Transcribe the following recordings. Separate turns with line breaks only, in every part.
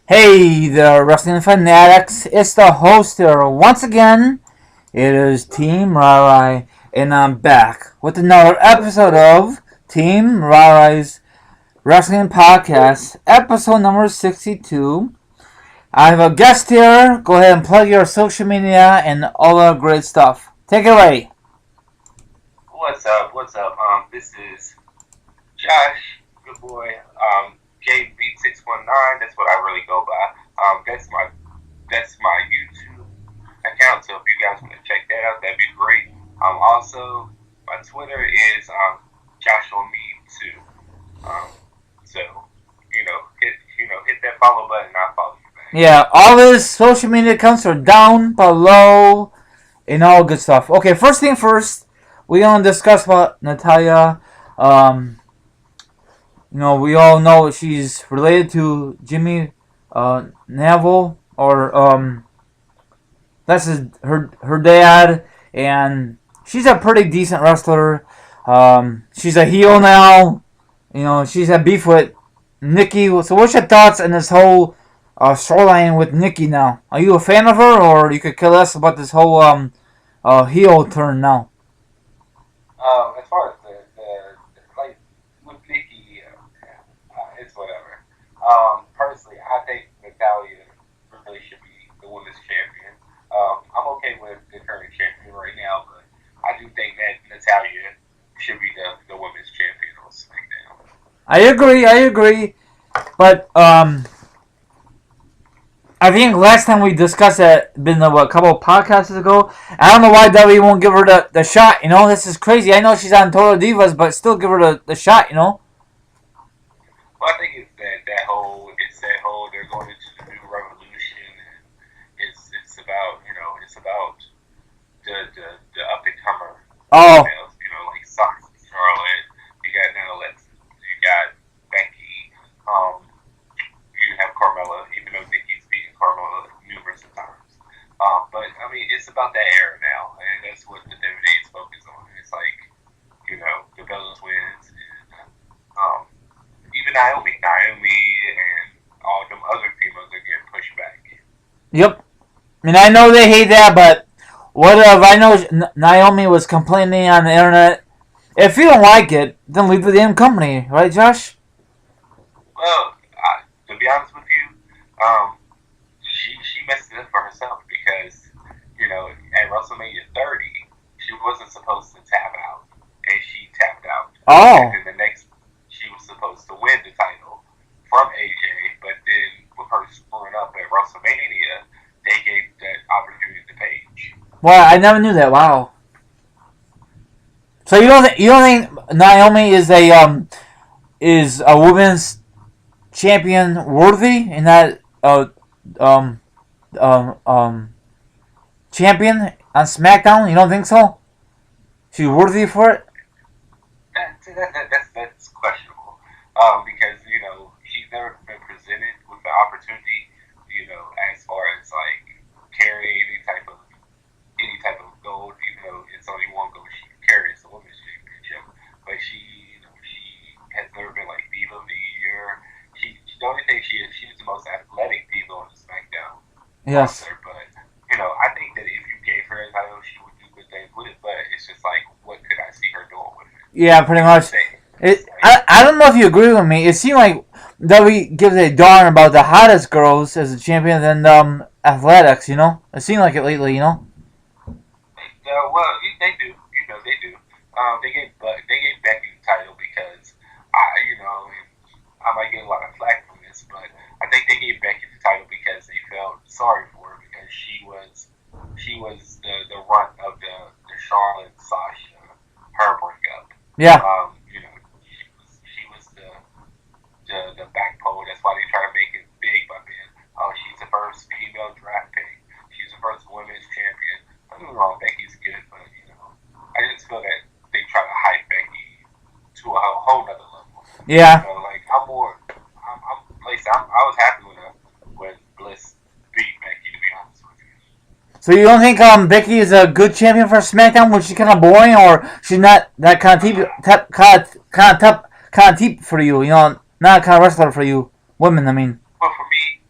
Hey there, wrestling fanatics. It's the host here once again. It is Team Ryry, and I'm back with another episode of Team Ryry's Wrestling Podcast, episode number 62. I have a guest here. Go ahead and plug your social media and all the great stuff. Take it away.
What's up? What's up? This is Josh, good boy. JB619. That's what I really go by. That's my YouTube account. So if you guys want to check that out, that'd be great. Also my Twitter is Joshua Me too. So hit that follow button. And I'll follow you back.
Yeah, all his social media accounts are down below and all good stuff. Okay, first thing first, we're going to discuss about Natalia. We all know she's related to Jimmy Neville, or that's her dad, and she's a pretty decent wrestler. She's a heel now. She's had beef with Nikki. So what's your thoughts on this whole storyline with Nikki now? Are you a fan of her, or you could care less about this whole heel turn now?
As far as the like with Nikki, it's whatever. Personally, I think Natalia really should be the women's champion. I'm okay with the current champion right now, but I do think that Natalia should be the women's champion on SmackDown.
I agree. But I think last time we discussed that been a couple of podcasts ago. I don't know why WWE won't give her the shot. This is crazy. I know she's on Total Divas, but still give her the shot.
Well, I think it's that whole they're going into the new revolution, and it's about the up and comer
Oh,
females, like Sasha, Charlotte. You got now Alexa, you got Becky, you have Carmella, even though Nikki's beaten Carmella numerous of times. But I mean, it's about that era now, and that's what the WWE is focused on. It's like the Bellas wins, and even Naomi, and all them other females are getting pushed back.
yep. I mean, I know they hate that, but what if I know Naomi was complaining on the internet? If you don't like it, then leave the damn company, right, Josh?
Well, to be honest with you, she messed it up for herself because at WrestleMania 30 she wasn't supposed to tap out, and she tapped out. And
Oh,
then the next she was supposed to win the title from AJ, but then with her screwing up at WrestleMania, they gave that opportunity to Paige.
well, I never knew that. Wow. So you don't think Naomi is a women's champion worthy in that um um um champion on SmackDown? You don't think so? She's worthy for it?
That's questionable because she's never been presented with the opportunity, as far as like carrying any type of gold, even though it's only one gold she can carry, it's the women's championship. But she has never been like diva of the year. The only thing she's the most athletic diva on the SmackDown
Yes.
roster. But I think that if you gave her a title, she would do good things with it. But it's just like, what could I see her doing with it?
Yeah, pretty much.
It's like,
I don't know if you agree with me. It seemed like WWE gives a darn about the hottest girls as a champion than athletics. It seemed like it lately.
well, they do. They do. They gave Becky the title because I might get a lot of flack from this, but I think they gave Becky the title because they felt sorry for her because she was the runt of the Charlotte Sasha her breakup.
Yeah.
She was the back pole. That's why they try to make it big by being, oh, she's the first female draft pick. She's the first women's champion. Don't get me wrong, Becky's good, but I just feel that they try to hype Becky to a whole nother level.
Yeah.
Like I was happy when Bliss beat Becky, to be honest with you.
So you don't think Becky is a good champion for SmackDown? Was she kind of boring, or she's not that kind of type for you? Not a kind of wrestler for you, women. I mean.
But for me,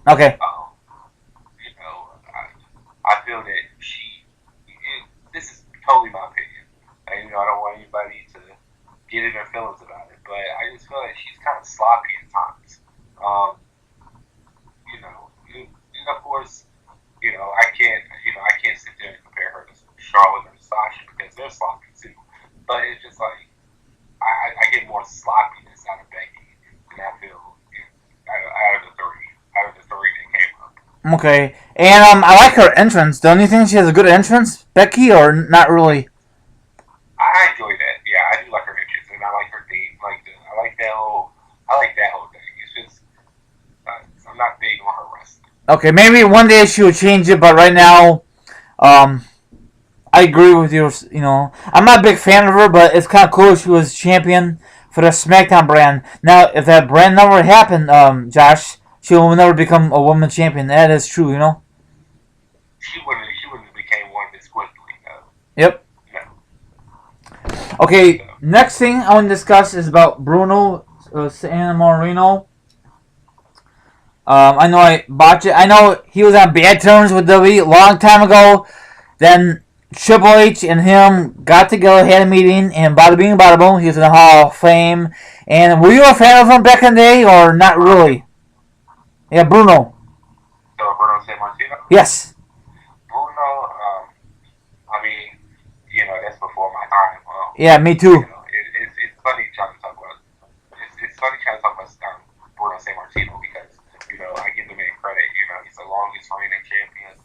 Okay.
You know, I feel that this is totally my opinion. And, you know, I don't want anybody to get in their feelings about it, but I just feel like she's kind of sloppy at times. Um, and of course, I can't sit there and compare her to Charlotte or Sasha because they're sloppy too. But it's just like I get more sloppiness out of Becky than I feel out of the three that came up.
Okay. And I like her entrance. Don't you think she has a good entrance, Becky, or not really?
I enjoy that. Yeah, I do like her entrance and I like her theme. I like that whole thing. It's just I'm not big on her wrestling.
Okay, maybe one day she will change it, but right now, um, I agree with you. You know, I'm not a big fan of her, but it's kind of cool she was champion for the SmackDown brand. Now, if that brand never happened, Josh, she will never become a woman champion. That is true, you know.
She wouldn't have became one this quickly. No.
Yep.
No.
Okay,
So,
next thing I want to discuss is about Bruno San Marino. I know I botched it. I know he was on bad terms with WWE a long time ago. Then Triple H and him got together, had a meeting, and bada bing, bada boom, he was in the Hall of Fame. And were you a fan of him back in the day, or not really? Yeah, Bruno.
Bruno San Martino.
Yes.
Bruno. I mean, that's before my time.
Yeah, me too.
It's funny trying to talk about. It's funny trying to talk about Bruno San Martino because I give the man credit. He's the longest reigning champion.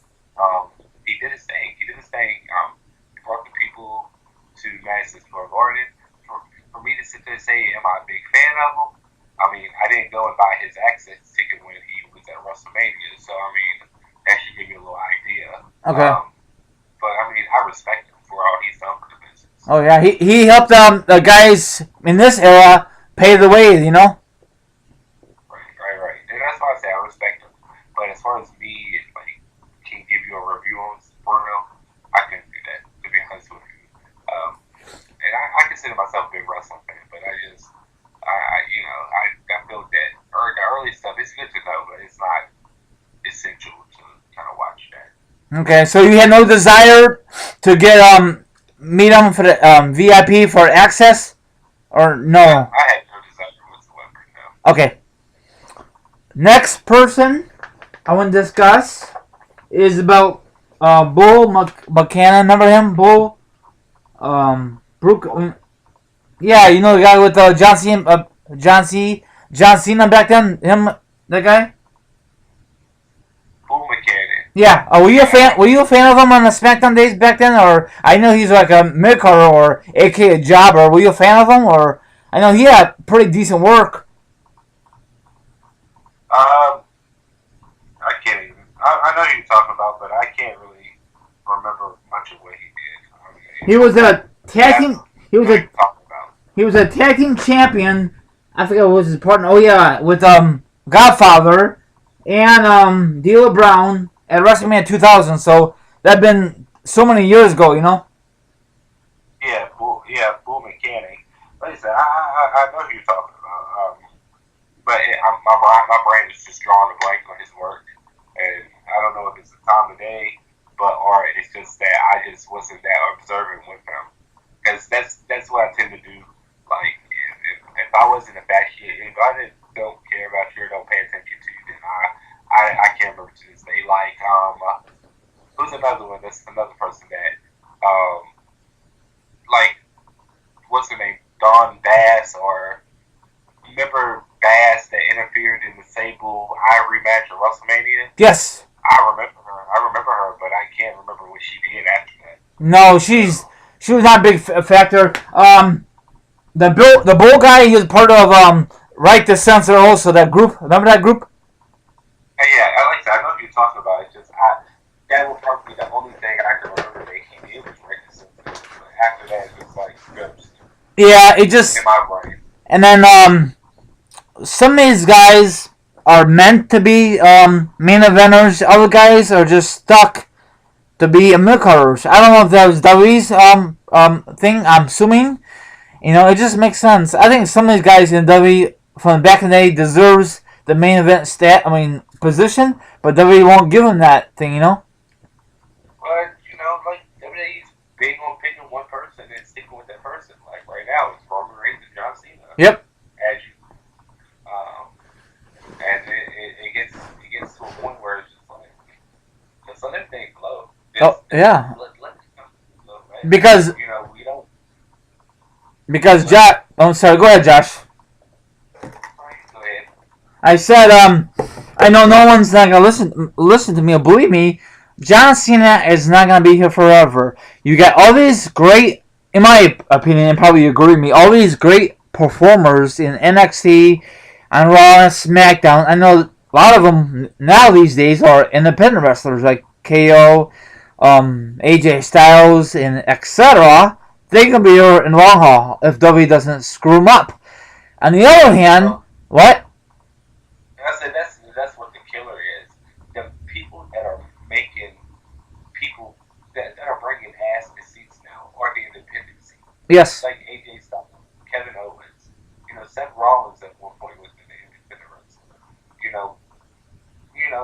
He did his thing. He did his thing. He brought the people to Madison Square Garden. For me to sit there and say, am I a big fan of him? I mean, I didn't go and buy his access ticket when he was at WrestleMania, so I mean, that should give you a little idea.
Okay.
But I mean, I respect him for all he's done for the business.
Oh yeah, he helped the guys in this era pay the way, you know.
Right. And that's why I say I respect him. But as far as me, like, can give you a review on Bruno, I couldn't do that, to be honest with you. And I consider myself a big wrestling fan, but I feel that the early stuff is good to know, but it's not essential to kind of watch that.
Okay, so you had no desire to get meet him for the VIP for access, or no?
I had no desire whatsoever. No.
Okay. Next person I want to discuss is about Bull Buchanan. Remember him, Bull? Brooke. Yeah, you know the guy with John Cena back then. Him, that guy.
Bull Buchanan.
Yeah. Were you a fan? Were you a fan of him on the SmackDown days back then, or I know he's like a mid-carder or aka a jobber. Were you a fan of him, or I know he had pretty decent work.
I can't even. I know who you're talking about, but I can't really remember much of what he did. I mean,
He was a tag team. He was a
talking about.
he was a tag team champion. I forget what was his partner. Oh yeah, with Godfather and D'Lo Brown at WrestleMania 2000. So that'd been so many years ago, you know.
Bull Mechanic. Like I said, I know who you're talking about. But my brain is just drawing a blank on his work, and I don't know if it's the time of day, or it's just that I just wasn't that observant with him, because that's what I tend to do. Like if I wasn't if I don't care about you or don't pay attention to you, then I can't remember to this day. Like who's another one? That's another person that like what's her name? Dawn Bass, or remember Bass that interfered in the Sable Ivory match at WrestleMania?
Yes.
I remember her, but I can't remember what she did after that.
No, she was not a big factor. The Bull guy, he was part of Right to Censor also, that group. Remember that group?
Yeah, I know who you're talking about. It's just that will probably be the only thing I can remember that he did was Right to Censor. But after that, it's like ghost.
Yeah, it just
in my brain.
And then some of these guys are meant to be main eventers. Other guys are just stuck to be mid-carders. I don't know if that was WWE's thing. I'm assuming. You know, it just makes sense. I think some of these guys in WWE from back in the day deserves the main event position, but WWE won't give him that thing,
But like WWE's big on picking one person and sticking with that person. Like right now, it's Roman Reigns and John Cena.
Yep.
As you, um, and it gets to a point where it's just like just let everything flow.
Oh, yeah.
Let it flow, right?
Because
We don't.
Josh. Oh, sorry. Go ahead, Josh.
Go ahead.
I said, I know no one's not gonna listen to me or believe me. John Cena is not gonna be here forever. You got all these great, in my opinion, and probably you agree with me, all these great performers in NXT, on Raw and SmackDown. I know a lot of them now these days are independent wrestlers like KO, AJ Styles, and etc. They can be here in long haul if WWE doesn't screw them up. On the other hand,
Well,
what?
I said that's what the killer is. The people that are making people that are bringing ass to seats now are the independent scene.
Yes.
Like AJ Styles, Kevin Owens. Seth Rollins at one point was an independent wrestler. You know,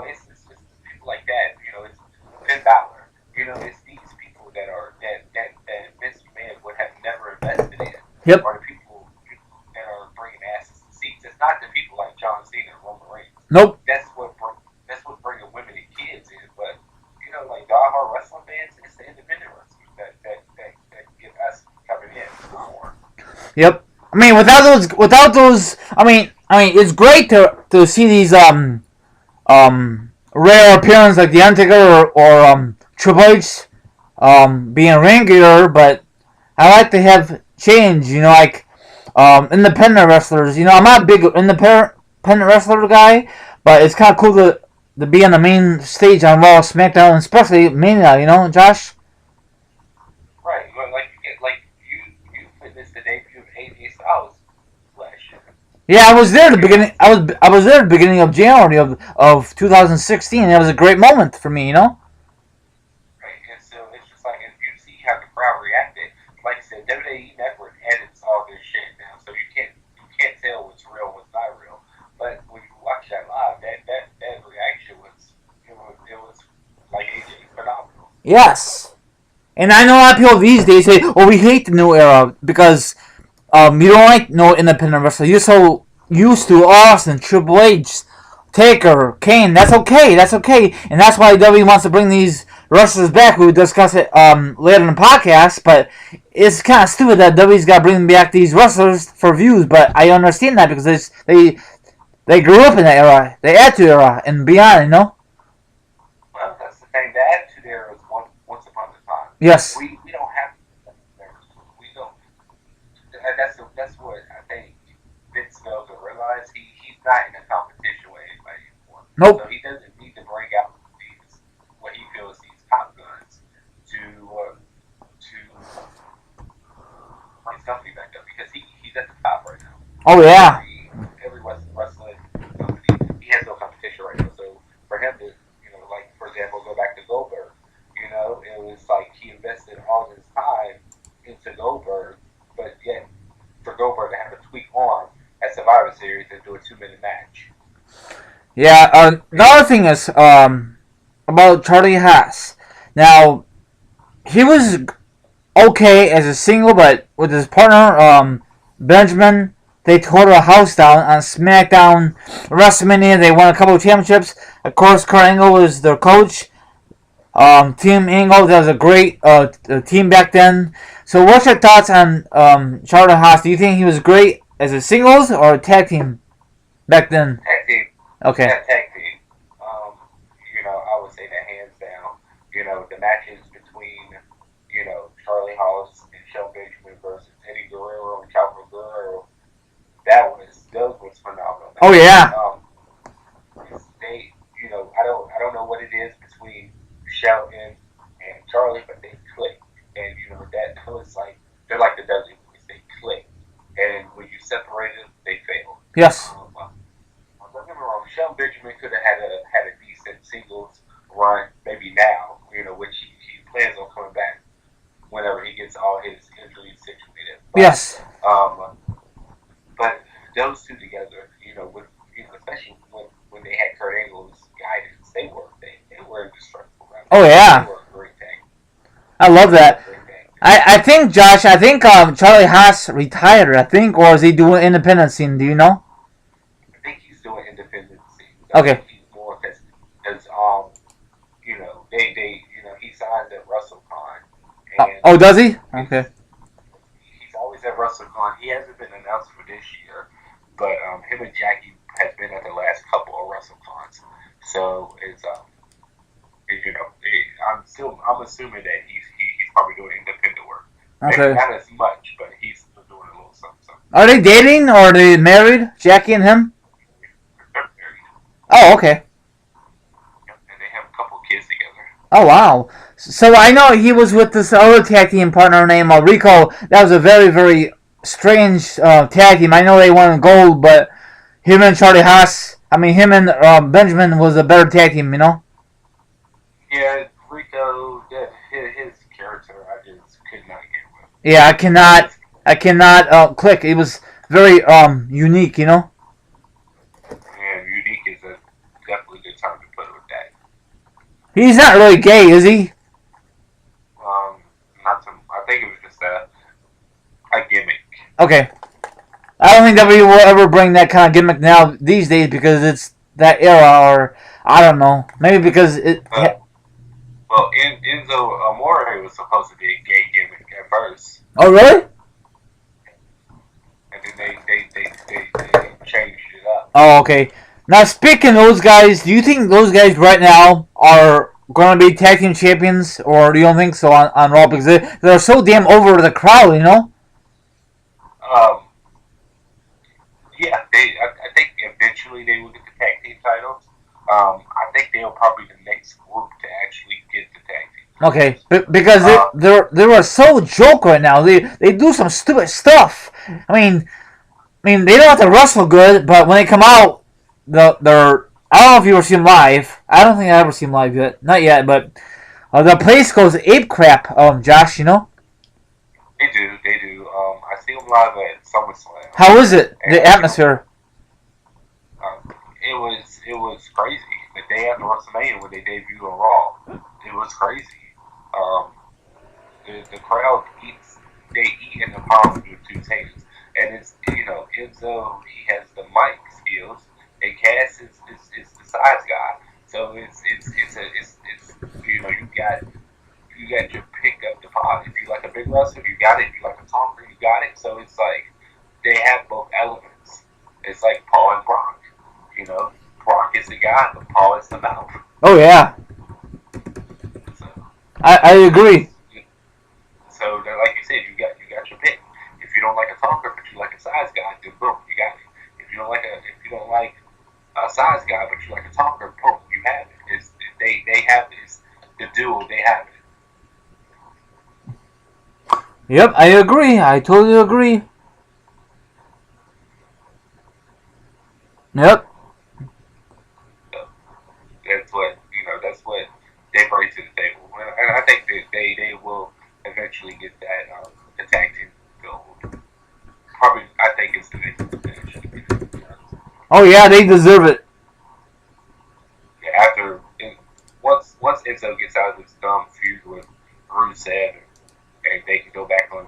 it's people like that. It's Finn Balor. It's these people that Vince McMahon would have never invested in,
Yep.
or the people that are bringing asses to seats. It's not the people like John Cena and Roman Reigns.
Nope.
That's what bringing women and kids in. But like diehard wrestling fans, it's the independent wrestlers that get us coming in more.
Yep. I mean, without those, it's great to see these rare appearances like the Undertaker or Triple H being regular, but I like to have change. Like independent wrestlers. I'm not a big independent wrestler guy, but it's kind of cool to be on the main stage on Raw, SmackDown, and especially Mania. Josh.
Right, like you witnessed the debut of AJ Styles last year.
Yeah, I was there at the
You know,
beginning. I was there at the beginning of January of 2016. It was a great moment for me.
right? And so it's just like, and you see how the crowd reacted. Like I said, WWE Network edits all this shit now, so you can't tell what's real and what's not real. But when you watch that live, that reaction was like AJ phenomenal.
Yes, and I know a lot of people these days say, "Oh, we hate the new era because you don't like no independent wrestler. You're so used to Austin, Triple H, Taker, Kane. That's okay. That's okay, and that's why WWE wants to bring these wrestlers back. We'll discuss it later in the podcast, but it's kind of stupid that WWE's got to bring back these wrestlers for views. But I understand that because they grew up in that era, the Attitude Era, and beyond.
Well, that's the thing. The attitude era was once upon a time.
Yes.
We don't have we don't. That's what I think Vince fails to realize. He's not in a competition with anybody anymore.
Nope.
So he doesn't need to bring out these what he feels these top guns to bring his company back up because he's at the top right now.
Oh yeah.
Every wrestling company he has no competition right now. So for him to like for example go back to Goldberg, it was like he invested all his time into Goldberg, but yet for Goldberg to have a tweak arm at Survivor Series and do a 2-minute match.
Yeah. Another thing is about Charlie Haas. Now he was okay as a single, but with his partner Benjamin, they tore the house down on SmackDown, WrestleMania. They won a couple of championships. Of course, Kurt Angle was their coach. Team Angle, that was a great team back then. So, what's your thoughts on Charlie Haas? Do you think he was great as a singles or a tag team back then?
Tag team.
Okay.
Yeah, tag team. I would say that hands down. The matches between, Charlie Haas and Shelton Benjamin versus Eddie Guerrero and Chavo Guerrero, those was phenomenal.
Oh yeah.
They, I don't know what it is between Shelton and Charlie, but they click, and that was like they're like the Dudley boys. They click, and when you separate them, they fail.
Yes.
Don't get me wrong. Shelton Benjamin could have had a decent singles run, maybe now, which he plans on coming back whenever he gets all his injuries situated.
Yes.
But those two together, especially when they had Kurt Angle's
Oh
They
yeah,
were a great tag.
I love
They were
that.
a great tag.
I think Josh, I think Charlie Haas retired. I think, or is he doing independent scene? Do you know?
I think he's doing independent scenes. I think
Okay.
he's more because he signed at WrestleCon and
Oh, does he? Okay.
it's he's always at WrestleCon. He hasn't been announced for this year, but him and Jackie has been at the last couple of WrestleCons. So I'm assuming that he's probably doing independent work. Maybe
Okay.
not as much, but he's still doing a little something. Something.
Are they dating or are they married? Jackie and him?
They're married,
Oh, okay.
and they have a couple kids together.
Oh, wow. So I know he was with this other tag team partner named Rico. That was a very, very strange tag team. I know they won gold, but him and Charlie Haas, I mean, him and Benjamin was a better tag team, you know?
Yeah, Rico, his character, I just could not get with.
Yeah,
His
I cannot click. It was very unique, you know?
and unique is a definitely good time to put it with that.
He's not really gay, is he?
Not to, I think it was just a gimmick.
Okay. I don't think WWE will ever bring that kind of gimmick now these days because it's that era, or I don't know. Maybe because it.
Uh, well, Enzo Amore was supposed to be a gay gimmick at first,
Oh, really?
and then they changed it up.
Oh, okay. Now, speaking of those guys, do you think those guys right now are going to be tag team champions, or do you don't think so on Raw? Because they're so damn over the crowd, you know?
Um, yeah, I think eventually they will get the tag team titles. I think they'll probably be the next group to actually get the tag team
Okay,
titles.
because
Uh,
they are so joke right now. They do some stupid stuff. They don't have to wrestle good, but when they come out, they're. I don't know if you ever seen them live. I don't think I ever seen them live yet. Not yet, but the place goes ape crap. Josh, you know
they do. I see them live at SummerSlam,
how is it? The
and
atmosphere.
it was crazy. The day after WrestleMania when they debuted on Raw, it was crazy. Um, the crowd eats. They eat in the palm with two hands, and it's Enzo. He has the mic skills, and Cass is the size guy. So it's you got your pick up the pot. If you like a big wrestler, you got it. If you like a talker, you got it. So it's like they have both elements. It's like Paul and Brock. You know, Brock is the guy, but Paul is the mouth.
Oh yeah,
So
I agree.
it's so like you said, you got your pick. If you don't like a talker, but you like a size guy, then boom, you got it. If you don't like a size guy, but you like a talker, boom, you have it. They have this the duo. They have it.
Yep, I agree. I totally agree. Yep.
So that's what they bring to the table, and I think that they will eventually get that the tag team gold. Probably, I think it's the next finish.
Oh yeah, they deserve it.
Yeah, once Enzo gets out of this dumb feud with Rusev, and they can go back on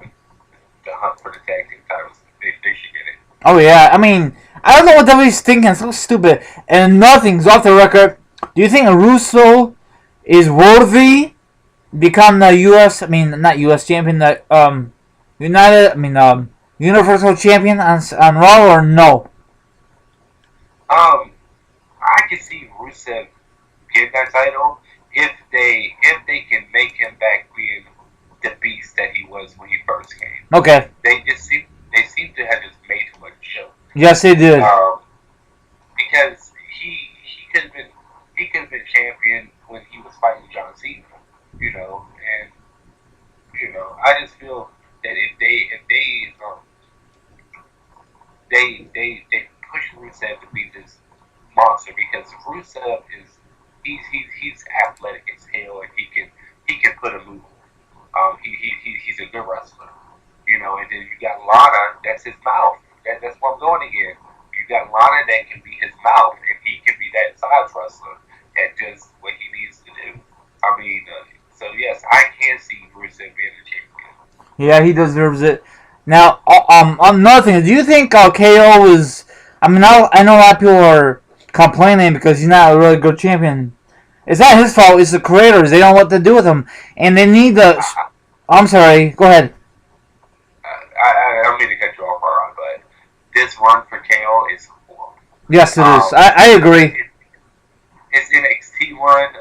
the hunt for the tag team titles, they should get it.
Oh yeah, I don't know what WWE's thinking. It's so stupid. And nothing's off the record. Do you think Russo is worthy become the U.S. Not U.S. champion, the United. Universal champion on Raw or no?
Um, I can see Rusev get that title if they can make him back being the beast that he was when he first came.
Okay.
They seem to have just made him a joke.
Yes, they did.
Because he could have been champion when he was fighting John Cena, and I just feel that if they push Rusev to be this monster because Rusev he's athletic as hell and he can put a move. He's a good wrestler, and then you got Lana, that's his mouth. That's what I'm going again. You got Lana that can be his mouth, and he can be that size wrestler that does what he needs to do. I mean, so yes, I can see Rusev being the champion.
Yeah, he deserves it. Now, another thing, do you think KO is? I mean, I know a lot of people are complaining because he's not a really good champion. It's not his fault. It's the creators. They don't know what to do with him, and they need the.
I,
I'm sorry. Go ahead.
I don't mean to cut you off, Ron, but this run for KO is horrible.
Yes, it is.
Um,
I agree.
his NXT run,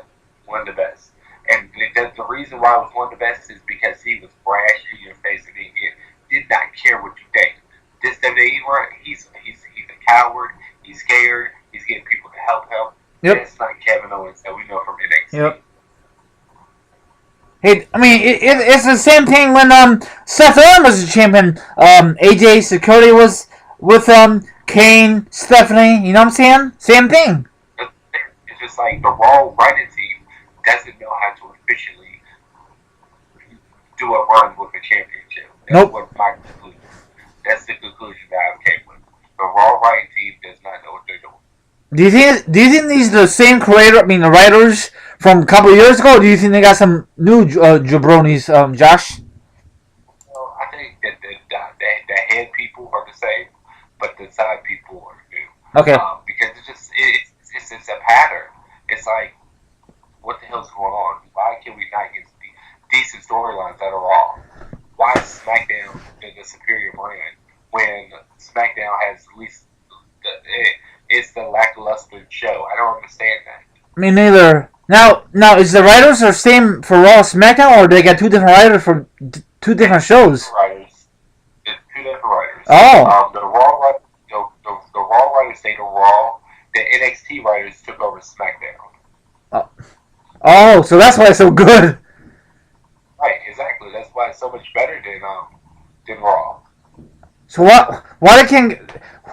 one of the best. And the reason why it was one of the best is because he was brash in your face and he did not care what you think. This WWE run, he's a coward. He's scared. He's getting people to help him.
Yep.
That's not Kevin Owens that we know from NXT.
Yep. Hey, I mean, it's the same thing when Seth Rollins was the champion. AJ Security was with Kane, Stephanie. You know what I'm saying? Same thing.
It's just like the Raw writing team doesn't know how to efficiently do a run with a championship. That's
Nope.
what my conclusion. That's the conclusion that I came with. The Raw writing team does not know what they're doing.
Do you think these are the same creator? I mean, the writers from a couple of years ago. Or do you think they got some new jabronis, Josh?
Well, I think that the head people are the same, but the side people are new.
Okay.
Because it's a pattern. It's like, what the hell's going on? Why can we not get decent storylines that are Raw? Why is SmackDown the superior brand when SmackDown has at least it's the lackluster show? I don't understand that.
Me neither. Now, is the writers the same for Raw, SmackDown, or they got two different writers for two different shows?
Writers, it's two different writers.
Oh.
The Raw writers stayed on Raw. The NXT writers took over SmackDown.
Oh, so that's why it's so good.
Right, exactly. That's why it's so much better than Raw.
So what? Why they can't?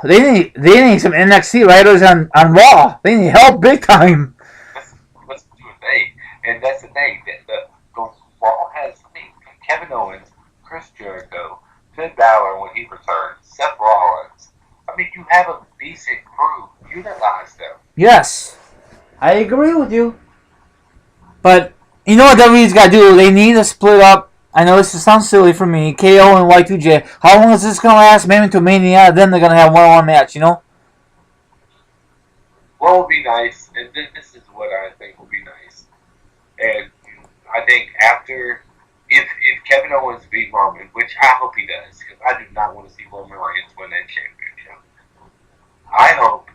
They need some NXT writers on Raw. They need help big time.
Let's do a thing, and that's the thing. The Raw has Kevin Owens, Chris Jericho, Finn Balor when he returns, Seth Rollins. I mean, you have a decent crew. Utilize them.
Yes, I agree with you. But you know what WWE's got to do? They need to split up. I know this sounds silly for me. KO and Y2J. How long is this gonna last? Maybe until Mania. Then they're gonna have one-on-one match. You know?
What would be nice, and this is what I think would be nice, and I think after if Kevin Owens beat Roman, which I hope he does, because I do not want to see Roman Reigns win that championship. I hope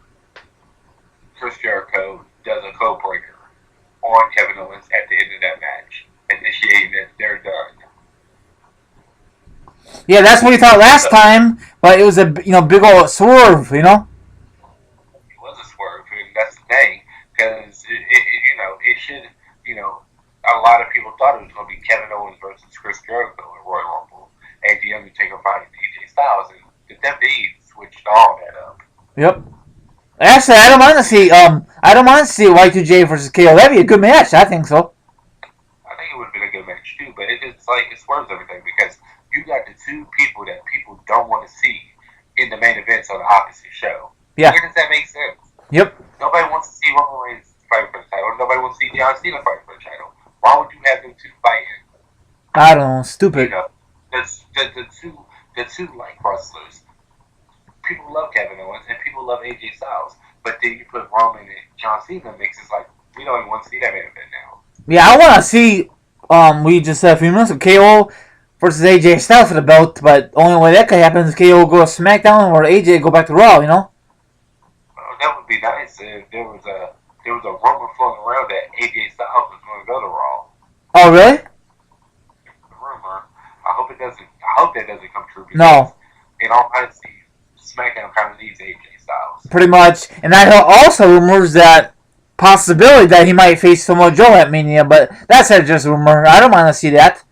Chris Jericho does a code breaker on Kevin Owens at the end of that match, initiating that they're done.
Yeah, that's what we thought last time. But it was a big old swerve. You know?
It was a swerve, and that's the thing, because it should, a lot of people thought it was going to be Kevin Owens versus Chris Jericho in Royal Rumble, and the Undertaker fighting AJ Styles, and the WWE switched all that up.
Yep. Actually, I don't mind to see Y2J versus KO. That'd be a good match. I think so.
I think it would have been a good match too, but it's like it swerves everything because you got the two people that people don't want to see in the main events on the opposite show.
Yeah.
Where does that make sense?
Yep.
Nobody wants to see Roman Reigns fight for the title. Nobody wants to see John Cena fight for the title. Why would you have them two fighting?
I don't know. Stupid.
The two like wrestlers. People love Kevin Owens and people love AJ Styles, but then you put Roman and John Cena in the mix. It's like we don't even want to see that main event now.
Yeah, I want to see. We just said a few minutes of KO versus AJ Styles for the belt, but the only way that could happen is KO go to SmackDown or AJ go back to Raw. You know?
That would be nice if there was a rumor floating around that AJ Styles was going to go to Raw.
Oh, really?
The rumor. I hope it doesn't. I hope that doesn't come true.
No.
In all honesty, SmackDown kind of needs AJ Styles.
Pretty much, and I heard also rumors that possibility that he might face Samoa Joe at Mania, but that's just a rumor. I don't want to see that.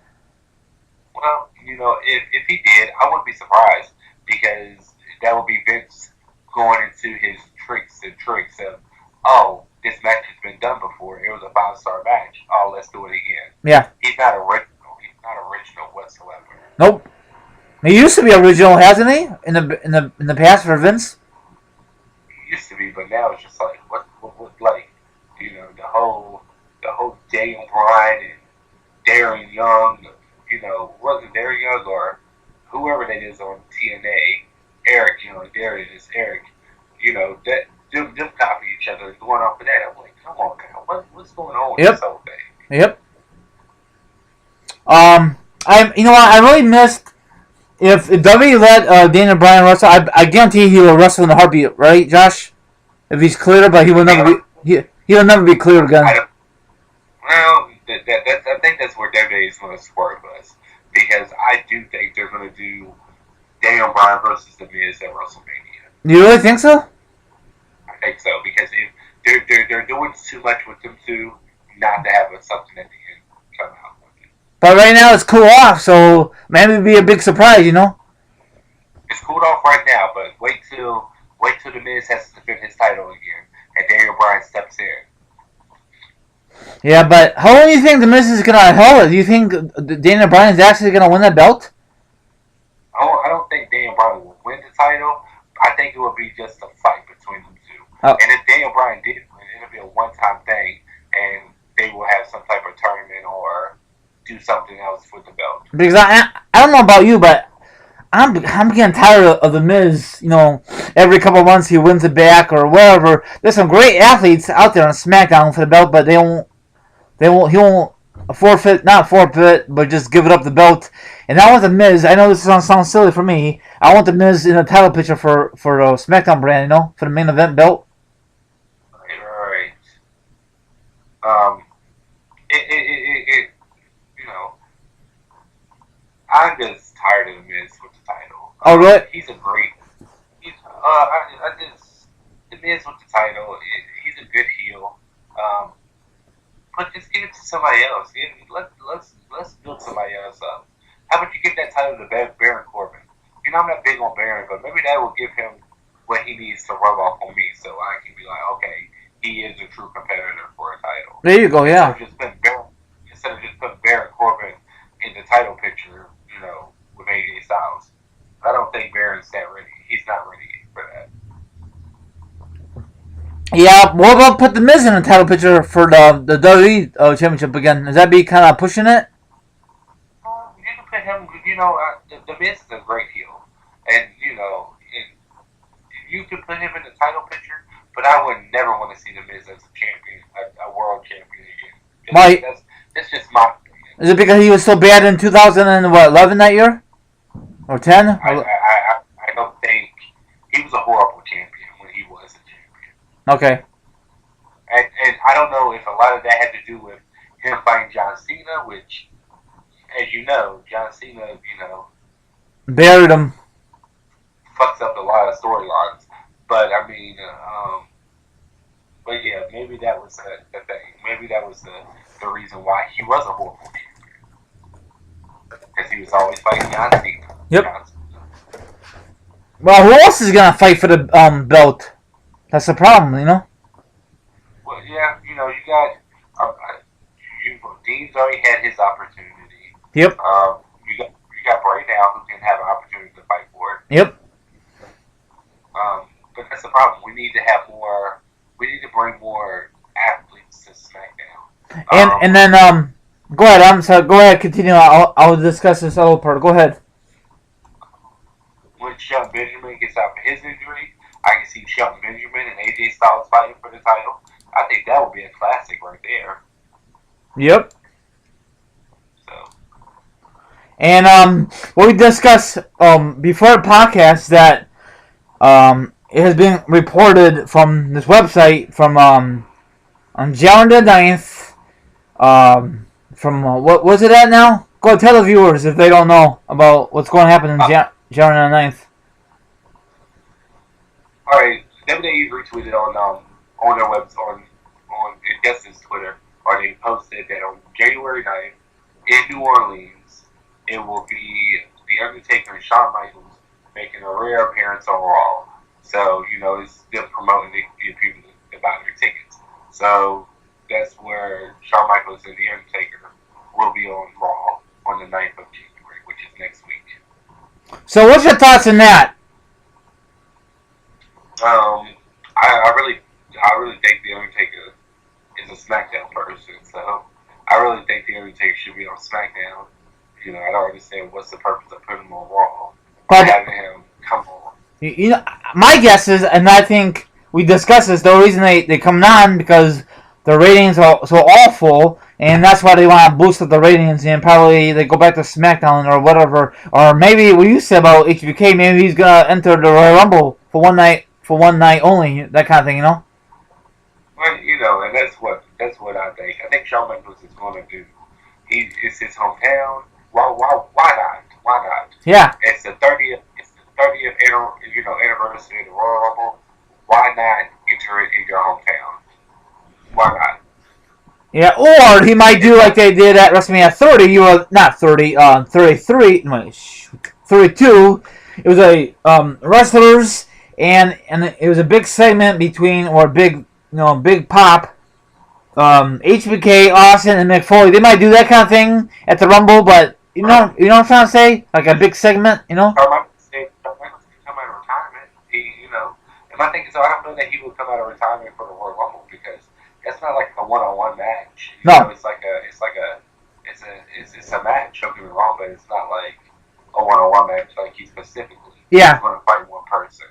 Well, if he did, I wouldn't be surprised because that would be Vince going into his tricks of, oh, this match has been done before. It was a 5-star match. Oh, let's do it again.
Yeah.
He's not original. He's not original whatsoever.
Nope. He used to be original, hasn't he? In the past for Vince.
He used to be, but now it's just like what like the the whole Daniel Bryan and Darren Young, wasn't Darren Young or whoever that is on TNA, Eric, there it is, Eric, that them copy each other going off of that. I'm like, come on, now, what's going on with this whole thing?
Yep. I really missed if WWE let Daniel Bryan wrestle. I guarantee he will wrestle in a heartbeat, right, Josh? If he's clear, but he will never be. He'll never be cleared again.
Well, I think that's where WWE is going to swerve us because I do think they're going to do Daniel Bryan versus The Miz at WrestleMania.
You really think so?
I think so because if they're doing too much with them two, not to have something at the end come out.
But right now it's cool off, so maybe it'd be a big surprise,
It's cooled off right now, but wait till The Miz has to defend his title again, and Daniel Bryan steps in.
Yeah, but how long do you think The Miz is gonna hold it? Do you think Daniel Bryan is actually gonna win that belt?
I don't think Daniel Bryan will win the title. I think it will be just a fight between them two. Oh. And if Daniel Bryan did win, it'll be a one-time thing, and they will have some type of tournament or do something else with the belt.
Because I don't know about you, but I'm getting tired of The Miz. Every couple of months he wins it back or whatever. There's some great athletes out there on SmackDown for the belt, but he won't not forfeit, but just give it up the belt. And I want The Miz. I know this sounds silly for me. I want The Miz in a title picture for SmackDown brand, for the main event belt.
Right. I'm just tired of The Miz with the title.
Oh, really?
He's a great. The Miz with the title. He's a good heel. But just give it to somebody else. Let's build somebody else up. How about you give that title to Baron Corbin? I'm not big on Baron, but maybe that will give him what he needs to rub off on me, so I can be like, okay, he is a true competitor for a title.
There you go, yeah.
Instead of just putting Baron Corbin in the title picture, with AJ Styles. I don't think Baron's that ready. He's not ready for that.
Yeah, what about put The Miz in the title picture for the WWE Championship again? Does that be kind of pushing it?
You can put him, the Miz is a great heel. And, you could put him in the title picture, but I would never want to see The Miz as a champion, a world champion again.
Why?
That's just my opinion.
Is it because he was so bad in 2011 that year? Or 10?
I don't think he was a horrible champion when he was a champion.
Okay.
And I don't know if a lot of that had to do with him fighting John Cena, which, as you know, John Cena,
buried him.
Fucks up a lot of storylines. But, I mean, but yeah, maybe that was the thing. Maybe that was the reason why he was a horrible champion. Because he was always fighting John Cena.
Yep. Well, who else is gonna fight for the belt? That's the problem,
Well, yeah, you got Dean's already had his opportunity.
Yep.
You got Bray now who can have an opportunity to fight for it.
Yep.
But that's the problem. We need to have more. We need to bring more athletes to SmackDown.
And then go ahead. I'm sorry. Go ahead. Continue. I'll discuss this other part. Go ahead.
When Shelton Benjamin gets out for his injury, I can see Shelton Benjamin and AJ Styles fighting for the title. I think that would be a classic right there.
Yep.
So.
And what we discussed before the podcast that it has been reported from this website from on January the 9th. From what was it at now? Go ahead, tell the viewers if they don't know about what's going to happen in January the 9th.
All right, WWE retweeted on their website on Justin's Twitter, or they posted that on January 9th in New Orleans, it will be The Undertaker and Shawn Michaels making a rare appearance on Raw. So it's them promoting the people to buy their tickets. So that's where Shawn Michaels and The Undertaker will be on Raw on the 9th of January, which is next week.
So what's your thoughts on that?
I really think The Undertaker is is a SmackDown person, so I really think the Undertaker should be on SmackDown. I don't understand what's the purpose of putting him on Raw or
But
having him come on.
you know, my guess is, and I think we discussed this. The reason they come on because the ratings are so awful, and that's why they want to boost up the ratings. And probably they go back to SmackDown or whatever, or maybe what you said about HBK. Maybe he's gonna enter the Royal Rumble for one night only. That kind of thing, you know.
Well, and that's what I think. I think Shawn Michaels is going to do. It's his hometown. Why not? Why not?
Yeah.
It's the 30th. It's the 30th anniversary of the Royal Rumble. Why not enter it in your hometown? Why not?
Yeah, or he might do like they did at WrestleMania 30. You were not 30, 33, no, 32. It was a wrestlers, and it was a big segment between, or big pop. HBK, Austin, and Mick Foley. They might do that kind of thing at the Rumble, but you know what I'm trying to say? Like a big segment, you know?
Shawn Michaels can come out of retirement. And I think so. I don't know that he would come out of retirement for the Royal Rumble because that's not like a one-on-one match.
No.
It's a match. Don't get me wrong, but it's not like a one-on-one match. Like he's specifically he's going to fight one person.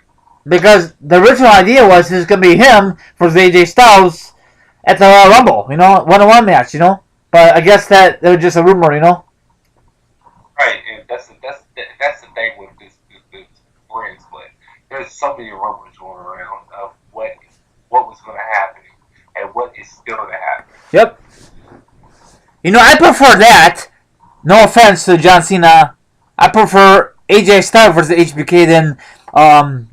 Because the original idea was it's going to be him versus AJ Styles at the Royal Rumble, one-on-one match, But I guess that was just a rumor,
Right, and that's the thing with this brand split. There's so many rumors going around of what was going to happen and what is still going to happen.
Yep. I prefer that. No offense to John Cena. I prefer AJ Styles versus HBK than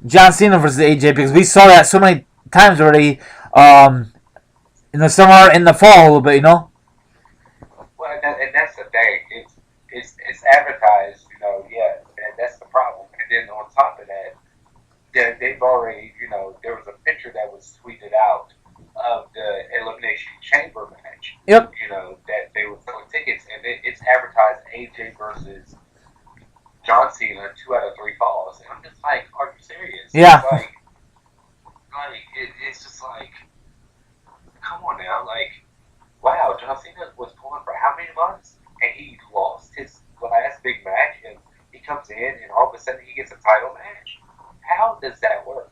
John Cena versus AJ because we saw that so many times already in the summer, in the fall a little bit,
Well, and that's the thing. It's advertised, yeah, and that's the problem. And then on top of that, they've already, there was a picture that was tweeted out of the Elimination Chamber match.
Yep.
That they were selling tickets, and it's advertised AJ versus John Cena, 2 out of 3 falls. And I'm just like, are you serious?
Yeah.
It's just like, come on now, wow, John Cena was going for how many months, and he lost his last big match, and he comes in, and all of a sudden he gets a title match. How does that work?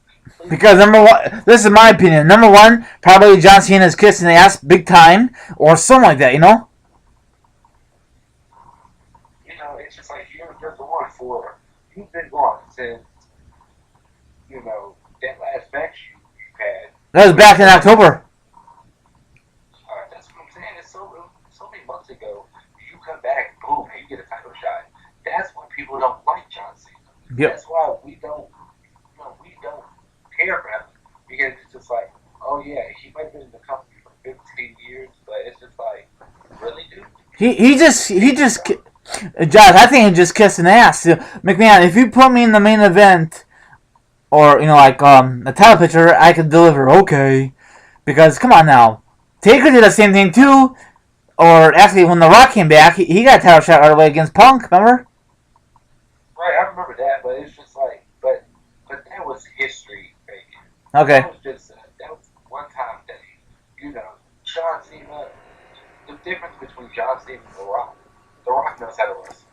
Because number one, this is my opinion. Number one, probably John Cena's kissing the ass big time, or something like that.
It's just like you're going for. You've been going since that last match you've had.
That was back in October.
That's what I'm saying. It's so many months ago. You come back, boom, and you get a title shot. That's why people don't like John Cena.
Yep.
That's why we don't care for him because it's just like, oh yeah, he might have been in the company for 15 years, but it's just like, really, dude.
He just Josh, I think he just kissing ass. McMahon, if you put me in the main event, or the title picture, I could deliver. Okay, because come on now, Taker did the same thing too. Or actually, when The Rock came back, he got a title shot right away against Punk. Remember?
Right, I remember that, but it's just like, but that was history making.
Okay.
That was one time thing. John Cena. The difference between John Cena and The Rock. The Rock knows how to wrestle.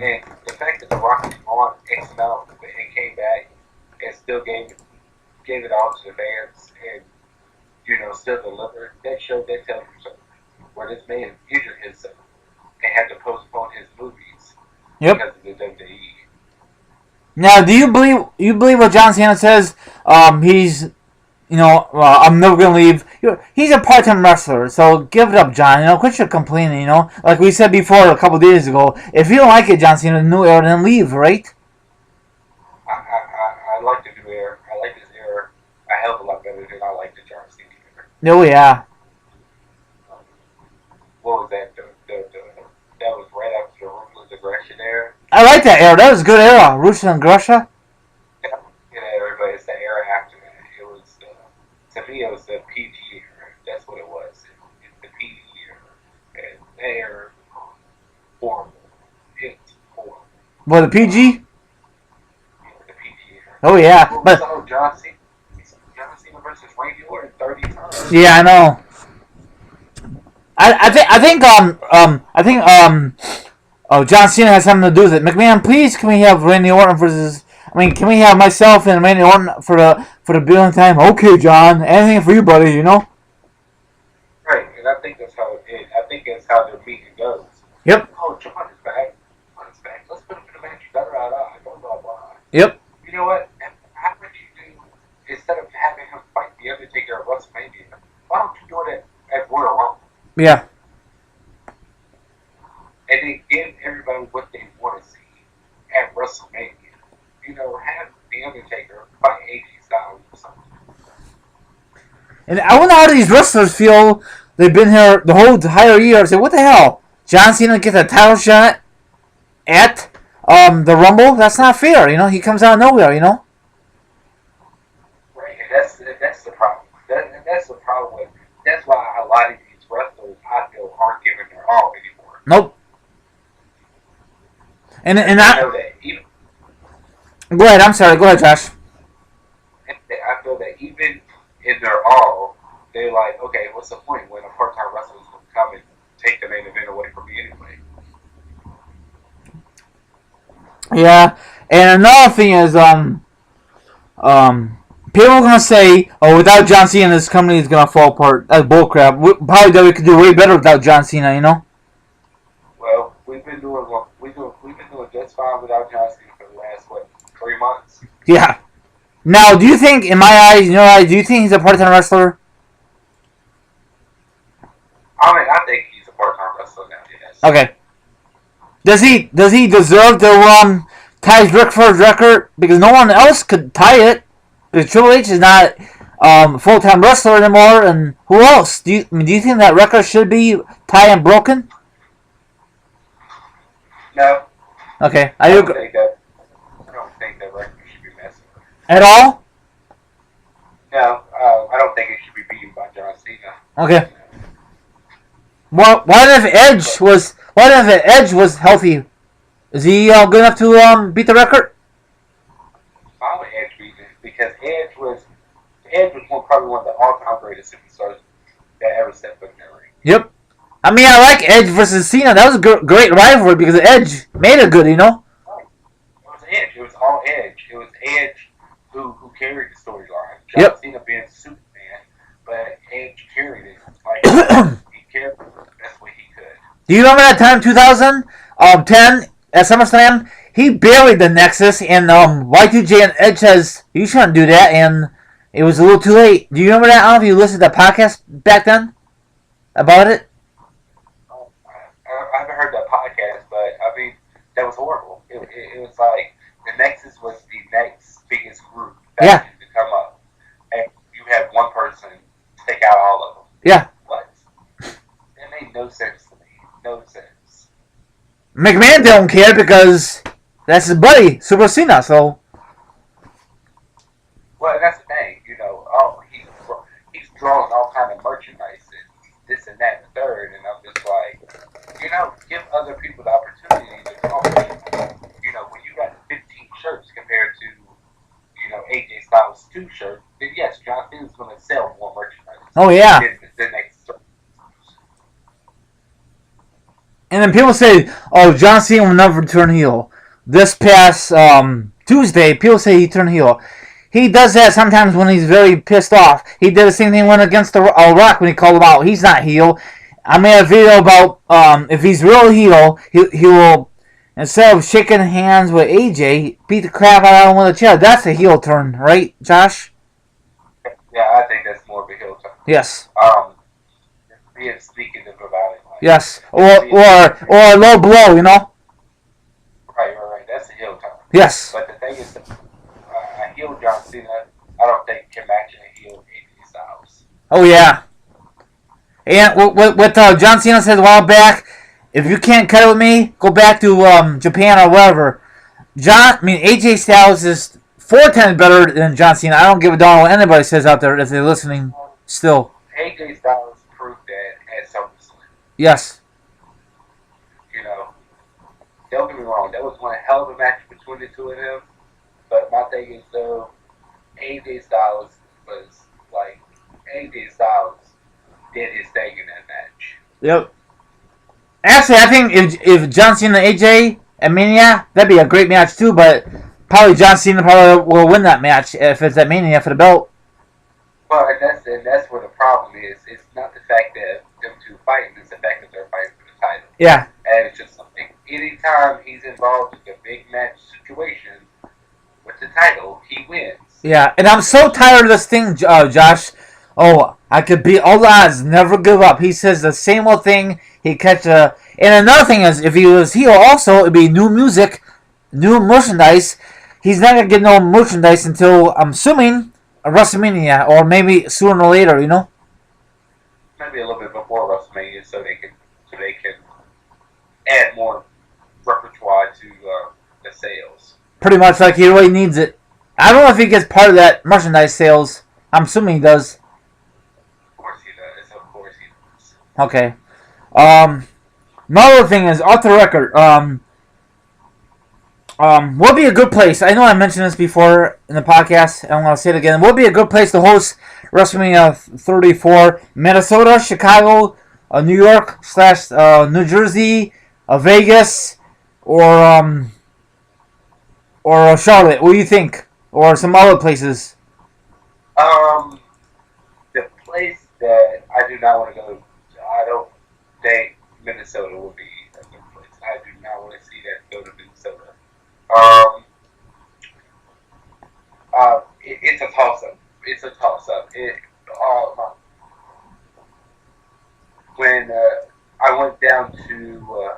And the fact that The Rock was on X amount and came back and still gave it all to the fans and still delivered, that tells you something. Where this man injured himself and had to postpone his movies because of the WWE.
Now, do you believe what John Cena says? He's I'm never gonna leave. He's a part-time wrestler, so give it up, John. Quit your complaining. Like we said before a couple days ago. If you don't like it, John Cena, the new era, then leave, right?
I like the new era. I like this era a hell of a lot better than I like the John Cena era.
Oh yeah.
What was that? That was right after the Ruthless Aggression era.
I like that era. That was a good era. Ruthless Aggression.
But it's the era after that. It was to me, it was the PG era. That's what it was. It's the PG era, and that era horrible. It's horrible.
What, the PG?
Yeah, the PG era.
Oh yeah, but
John Cena versus versus Randy Orton 30 times.
Yeah, I know. I think John Cena has something to do with it. McMahon, please, can we have Randy Orton versus? I mean, can we have myself and Randy Orton for the billion time? Okay, John, anything for you, buddy. You know.
Right, and I think that's how it is. I think that's how their meeting goes.
Yep.
Oh, John is back. John is back. Let's put him in a match. Da da da. Blah blah blah.
Yep.
You know what? How would you do instead of having him fight the Undertaker at WrestleMania? Why don't you do it at Royal Rumble?
Yeah.
And then give everybody what they want to see at WrestleMania. You know, have the Undertaker fight AJ Styles or something.
And I wonder how these wrestlers feel. They've been here the whole entire year. Say, what the hell? John Cena gets a title shot at the Rumble. That's not fair. You know, he comes out of nowhere. You know.
Right, and that's the problem. That's the problem with. That's why a lot of these wrestlers I feel aren't giving their all anymore.
Nope. And
I know that even.
Go ahead. I'm sorry. Go ahead, Josh.
I feel that even in their all, they're like, okay, what's the point when a part-time wrestler is going to come and take the main event away from me anyway?
Yeah. And another thing is, people are gonna say, "Oh, without John Cena, this company is gonna fall apart." That's bullcrap. Probably that we could do way better without John Cena. You know.
Well, we've been doing just fine without John Cena for the last 3 months.
Yeah. Now, do you think, in my eyes, do you think he's a part-time wrestler?
I think he's a part-time wrestler now. Yes.
Okay. Does he deserve to tie Ric Flair's record? Because no one else could tie it. Because Triple H is not a full-time wrestler anymore, and who else? Do you think that record should be tied and broken?
No.
Okay,
I don't think that record should be messed with.
At all?
No, I don't think it should be beaten by John Cena.
Okay. What if Edge was healthy? Is he good enough to beat the record?
Why would Edge beat it? Because Edge was probably one of the all-time greatest superstars that ever stepped foot in that ring.
Yep. I mean, I like Edge versus Cena. That was a great rivalry because Edge made it good, you know?
It was Edge. It was all Edge. It was Edge who carried the storyline. John Cena being Superman, but Edge carried it. Like, he carried it the best way he could.
Do you remember that time, 2010, at SummerSlam? He buried the Nexus, and Y2J and Edge says, you shouldn't do that, and it was a little too late. Do you remember that? I don't know if you listened to the podcast back then about it.
I haven't heard that podcast, but I mean, that was horrible. It was like the Nexus was the next biggest group that to come up, and you had one person take out all of them.
Yeah.
What? It made no sense to me. No sense.
McMahon don't care because that's his buddy, Super Cena, so.
Well, that's the thing, you know. Oh, he's drawing all kind of merchandise and this and that and the third, and I'm just like, you know, give other people the opportunity to draw. You know, when you got 15 shirts compared to, you know, AJ Styles' 2 shirts, then yes, John Cena's going to sell more merchandise.
Oh, yeah.
The next.
And then people say, oh, John Cena will never turn heel. This past Tuesday, people say he turned heel. He does that sometimes when he's very pissed off. He did the same thing when against the Rock when he called him out. He's not heel. I made a video about if he's real heel, he will, instead of shaking hands with AJ, beat the crap out of him with a chair. That's a heel turn, right, Josh?
Yeah, I think that's more of a heel turn.
Yes.
Being speaking about it. Like,
yes. Or a low blow, you know?
Right. That's a heel turn.
Yes.
But the thing is, a heel John Cena, I don't think can match a heel AJ Styles.
Oh, yeah. And what John Cena said a while back, if you can't cut it with me, go back to Japan or wherever. AJ Styles is 4 times better than John Cena. I don't give a darn what anybody says out there if they're listening still.
AJ Styles proved that at SummerSlam.
Yes.
You know, don't get me wrong, that was one hell of a match between the two of them. But my thing is, though, AJ Styles was like AJ Styles did his thing in that match.
Yep. Actually, I think if John Cena and AJ at Mania, that'd be a great match too. But probably John Cena probably will win that match if it's at Mania for the belt.
Well, and that's where the problem is. It's not the fact that them two fighting; it's the fact that they're fighting for the title.
Yeah.
And it's just something. Anytime he's involved in a big match situation with the title, he wins.
Yeah, and I'm so tired of this thing, Josh. Oh, I could beat all the odds. Never give up. He says the same old thing. He catch a. And another thing is, if he was heel, also it'd be new music, new merchandise. He's not gonna get no merchandise until I'm assuming a WrestleMania or maybe sooner or later. You know.
Maybe a little bit before WrestleMania, so they can add more repertoire to the sales.
Pretty much like he really needs it. I don't know if he gets part of that merchandise sales. I'm assuming he does.
Of course he does. Of course he does.
Okay. Another thing is off the record. Will be a good place. I know I mentioned this before in the podcast. I'm gonna say it again. Will be a good place to host WrestleMania 34. Minnesota, Chicago, New York / New Jersey, Vegas, or Charlotte. What do you think? Or some other places?
The place that I do not want to go, I don't think Minnesota will be a good place. I do not want to see that go to Minnesota. It's a toss up. It's a toss up. When I went down to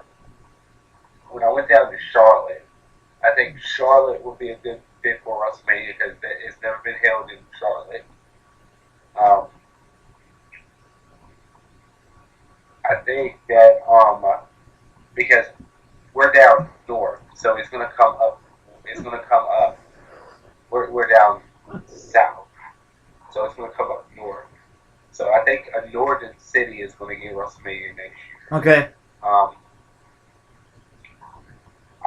Charlotte, I think Charlotte would be a good fit for WrestleMania because it's never been held in Charlotte. I think that because we're down north, so it's gonna come up. It's gonna come up. We're down south, so it's gonna come up north. So I think a northern city is gonna get WrestleMania next year.
Okay.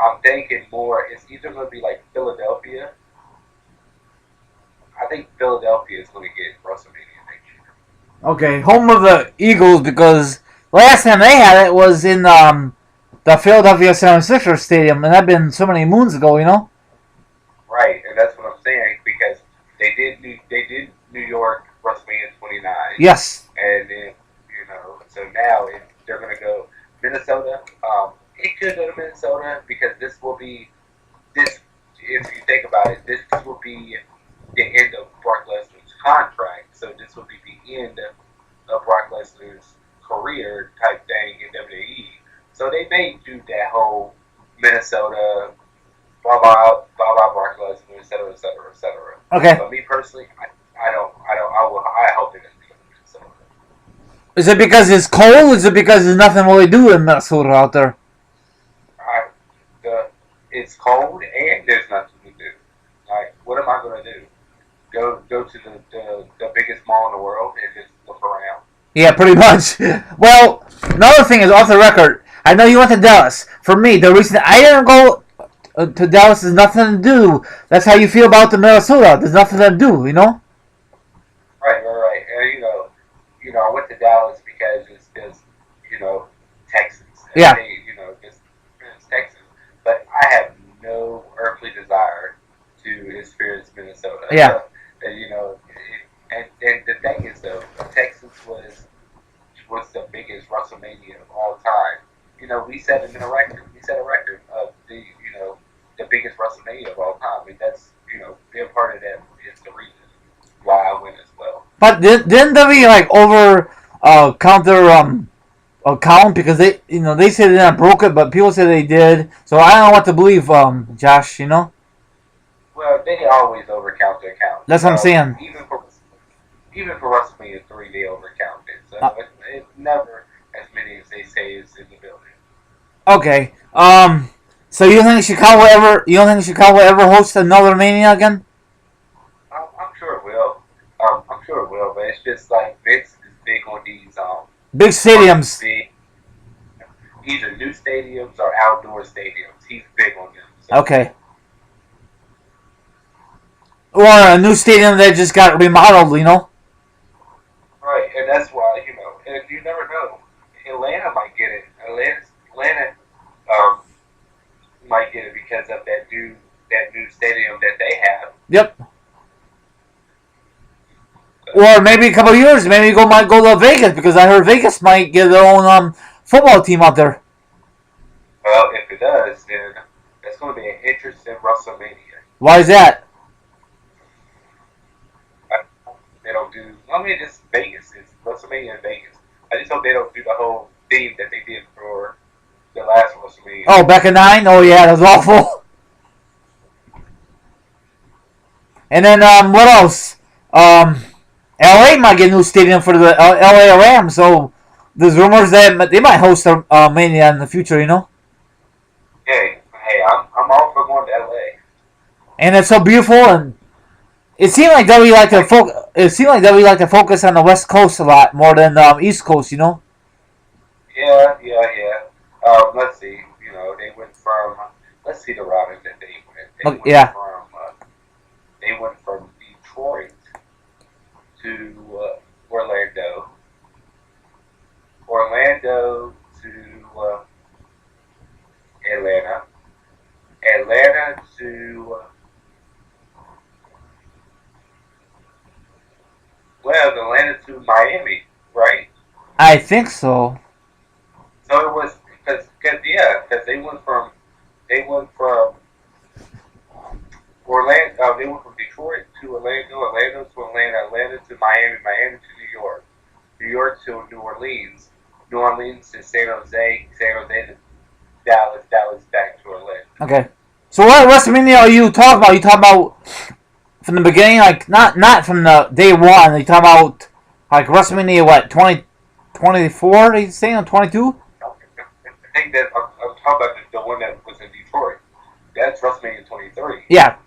I'm thinking more. It's either gonna be like Philadelphia. I think Philadelphia is gonna get WrestleMania next year.
Okay, home of the Eagles because last time they had it was in the Philadelphia 76ers Stadium, and that'd been so many moons ago, you know?
Right, and that's what I'm saying because they did New York WrestleMania 29.
Yes.
And then so now they're gonna go Minnesota. It could go to Minnesota because this will be this. If you think about it, this will be the end of Brock Lesnar's contract. So this will be the end of Brock Lesnar's career type thing in WWE. So they may do that whole Minnesota, blah blah blah blah Brock Lesnar, etc. etc. etc.
Okay.
But me personally, I hope it doesn't go to Minnesota.
Is it because it's cold? Is it because there's nothing really to do in Minnesota out there?
It's cold and there's nothing to do. Like, what am I going to do? Go to the biggest mall in the world and just look around?
Yeah, pretty much. Well, another thing is off the record. I know you went to Dallas. For me, the reason I didn't go to Dallas is nothing to do. That's how you feel about the Minnesota. There's nothing to do, you know?
Right. And, I went to Dallas because it's just, Texas.
Yeah.
It's Texas. But I have no earthly desire to experience Minnesota.
Yeah.
And the thing is, though, Texas was the biggest WrestleMania of all time. We set a record. We set a record of the biggest WrestleMania of all time. And that's, being part of that is the reason why I win as well.
But didn't they count their account because they say they didn't broke it, but people say they did. So I don't know what to believe, Josh.
Well, they always overcount their account.
That's what I'm saying.
Even for WrestleMania 3, they overcount it. So it's never as many as they say is in the building.
Okay. So you think Chicago ever host another Mania again?
I'm sure it will. I'm sure it will, but it's just like Vince is big on these
big stadiums.
Either new stadiums or outdoor stadiums. He's big on them. So.
Okay. Or a new stadium that just got remodeled,
get it because of that new stadium that they have.
Yep. Or maybe a couple of years, maybe might go to Vegas because I heard Vegas might get their own football team out there.
Well, if it does, then that's going to be an interesting WrestleMania.
Why is that?
They don't do. I mean, it's Vegas. It's WrestleMania in Vegas. I just hope they don't do the whole theme that they did for the last WrestleMania.
Oh, back in '9. Oh yeah, that was awful. And then what else? LA might get a new stadium for the LA Rams. So there's rumors that they might host a Mania in the future. You know.
Hey, I'm all for going to LA.
And it's so beautiful, and it seemed like W like to focus on the West Coast a lot more than East Coast. You know.
Yeah. Let's see. You know, they went from. Let's see the routing that they went. They went from Detroit to Orlando. Orlando to Atlanta. Atlanta to Atlanta to Miami, right?
I think so.
So it was because they went from Orlando. They went from Detroit to Orlando, Orlando to Atlanta, Atlanta to Miami, Miami to New York, New York to New Orleans, New Orleans to San Jose, San Jose to Dallas, Dallas back to Orlando.
Okay. So what WrestleMania are you talking about? You talking about from the beginning, like not from the day one. You talking about like WrestleMania what 2024? You saying on 22?
I think that I'm talking about the one that was in Detroit. That's WrestleMania 23.
Yeah.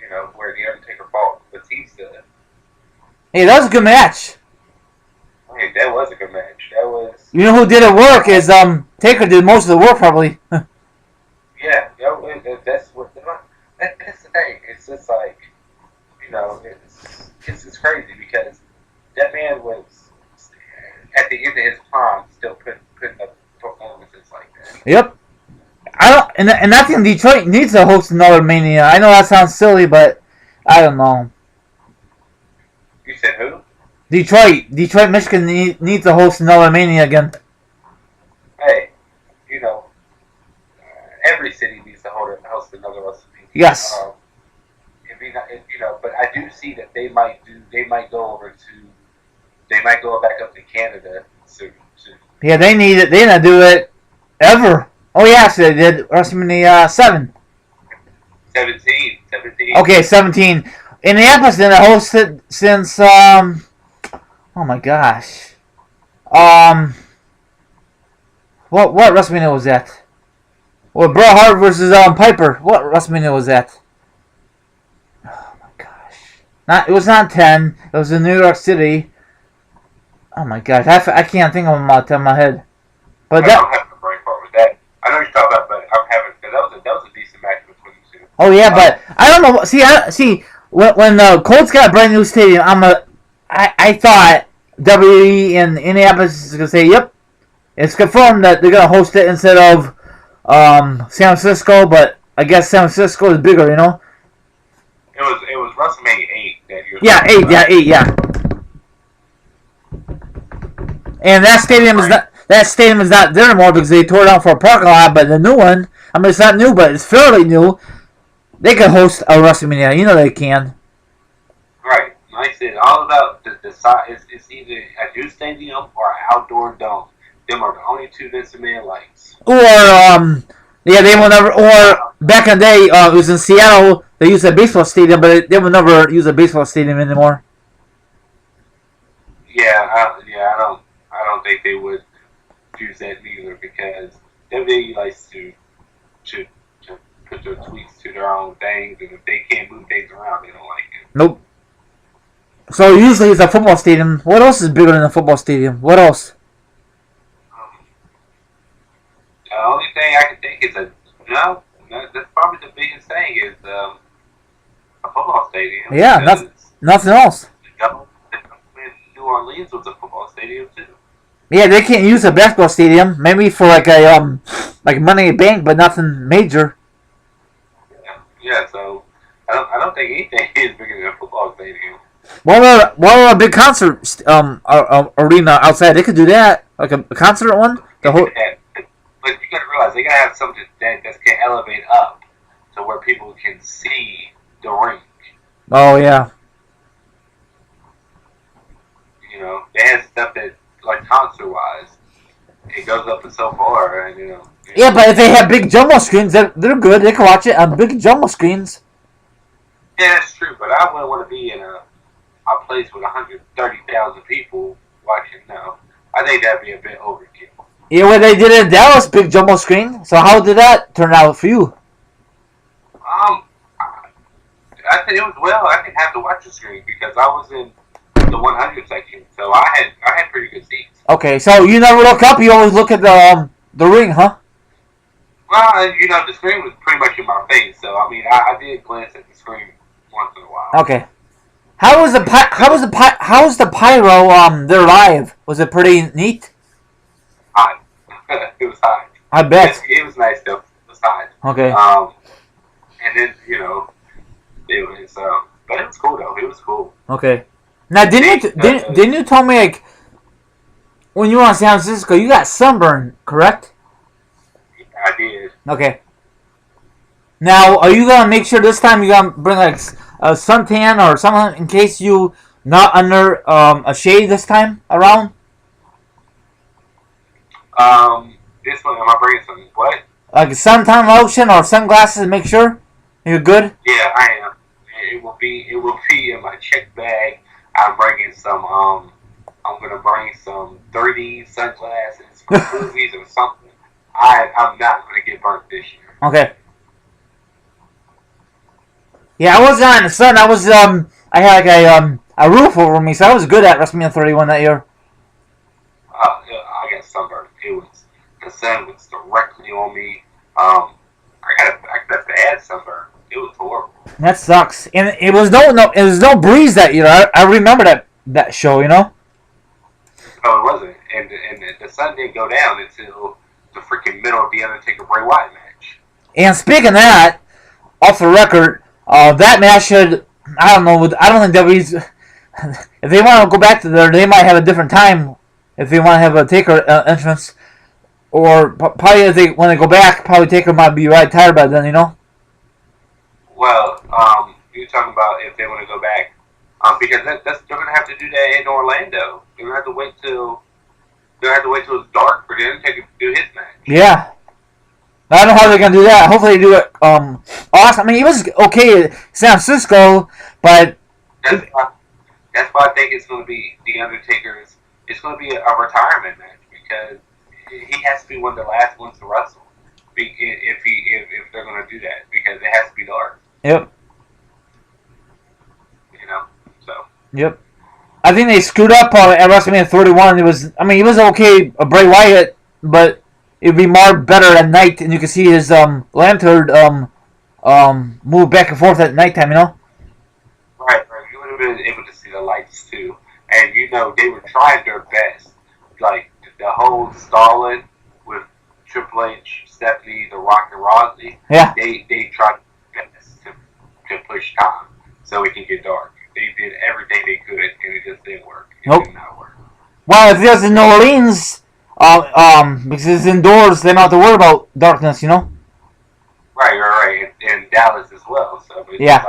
You know, where the Undertaker fought Batista.
Hey, that was a good match.
Hey, that was a good match. That was.
You know who did it work is Taker did most of the work probably.
Yeah, that's what. That's the thing. It's just like, you know, it's crazy because that man was at the end of his prime still putting up performances like that.
Yep. I don't, and I think Detroit needs to host another Mania. I know that sounds silly, but I don't know.
You said who?
Detroit, Michigan needs to host another Mania again.
Hey, you know, every city needs to host another WrestleMania.
Yes.
You know, but I do see that they might go back up to Canada soon.
Yeah, they need it. They didn't do it ever. Oh yeah, so they did WrestleMania 7.
17.
Okay, 17. Indianapolis didn't host it since oh my gosh. What WrestleMania was that? Well, Bret Hart versus Piper. What WrestleMania was that? Oh my gosh. It was not 10. It was in New York City. Oh my gosh, I can't think of them off the top of my head. But
I'm having a brain fart with that. I know you're talking about, but I'm having because that was a decent match between the two.
Oh yeah, but I don't know. See, when the Colts got a brand new stadium, I thought WWE in Indianapolis is gonna say, "Yep, it's confirmed that they're gonna host it instead of San Francisco." But I guess San Francisco is bigger, you know.
It was WrestleMania 8 that you're.
Yeah, 8. Yeah, 8. Yeah. And that stadium is not there anymore because they tore it down for a parking lot. But the new one, I mean, it's not new, but it's fairly new. They can host a WrestleMania. You know they can.
Right. Like I said, all about the size. It's either a new stadium or an outdoor dome. Them are the only two WrestleMania lights.
Or yeah, they will never. Or back in the day, it was in Seattle. They used a baseball stadium, but they will never use a baseball stadium anymore.
Yeah, I don't think they would use that neither because WWE likes to put their tweets to their own things, and if they can't move things around, they don't like it.
Nope. So usually it's a football stadium. What else is bigger than a football stadium? What else?
The only thing I can think is that's probably the biggest thing is a football stadium.
Yeah, nothing else.
New Orleans was a football stadium too.
Yeah, they can't use a basketball stadium. Maybe for like Money in the Bank, but nothing major.
Yeah. So I don't think anything is bigger than a football stadium.
What about a big concert arena outside? They could do that, like a concert one. The whole.
But you gotta realize they gotta have something that can elevate up to where people can see the rink.
Oh yeah.
They have stuff that like concert wise, it goes up to so far, and
Yeah, but if they have big jumbo screens, they're good. They can watch it on big jumbo screens.
Yeah, that's true. But I wouldn't want to be in a place with 130,000 people watching. No, I think that'd be a bit overkill.
Yeah, well, they did it in Dallas, big jumbo screen. So how did that turn out for you?
I think it was well. I didn't have to watch the screen because I was in the 100 section, so I had pretty good seats.
Okay, so you never look up. You always look at the ring, huh?
Well, the screen was pretty much in my face, so I mean, I did glance at the screen once in a while.
Okay. How was the pyro there live? Was it pretty neat?
Hot. It was hot.
I bet.
It was nice though. It was hot.
Okay.
And then it was but it was cool though. It was cool.
Okay. Now didn't you tell me like when you were in San Francisco you got sunburn, correct?
I did.
Okay. Now are you gonna make sure this time you gonna bring like a suntan or something in case you not under a shade this time around?
This one am I bringing some what?
Like suntan lotion or sunglasses to make sure you're good?
Yeah, I am. It will be in my check bag. I'm bringing some I'm gonna bring some 3D sunglasses for movies or something. I'm not gonna get burnt this year.
Okay. Yeah, I wasn't out in the sun. I had like a roof over me, so I was good at WrestleMania 31 that year.
I got sunburned. The sun was directly on me. I got a bad sunburn. It was horrible.
That sucks. And it was no breeze that year. I remember that show, you know.
No, it wasn't. And the sun didn't go down until the freaking middle of the Undertaker Bray Wyatt match.
And speaking of that, off the record, that match should. I don't know. I don't think WWE's. If they want to go back to there, they might have a different time. If they want to have a Taker entrance, or probably if they when they go back, probably Taker might be right tired by then, you know.
Well, you're talking about if they want to go back, because they're gonna have to do that in Orlando. They're gonna have to wait till it's dark for them to do his match.
Yeah. I don't know how they're gonna do that. Hopefully they do it awesome. I mean, it was okay at San Francisco, but
that's why I think it's gonna be the Undertaker's. It's gonna be a retirement match because he has to be one of the last ones to wrestle. If they're gonna do that, because it has to be dark.
Yep.
So.
Yep. I think they screwed up at WrestleMania 31. It was okay, Bray Wyatt, but it'd be more better at night, and you can see his lantern move back and forth at nighttime, you know?
Right. You would have been able to see the lights too, and they were trying their best, like the whole stalling with Triple H, Stephanie, The Rock, and Rossi.
Yeah.
They tried their best to push time so it can get dark. They did everything they could, and it just didn't work. It did not work.
Well, if there's in New Orleans, because it's indoors, they don't have to worry about darkness, you know?
Right. And Dallas as well. So it's
yeah.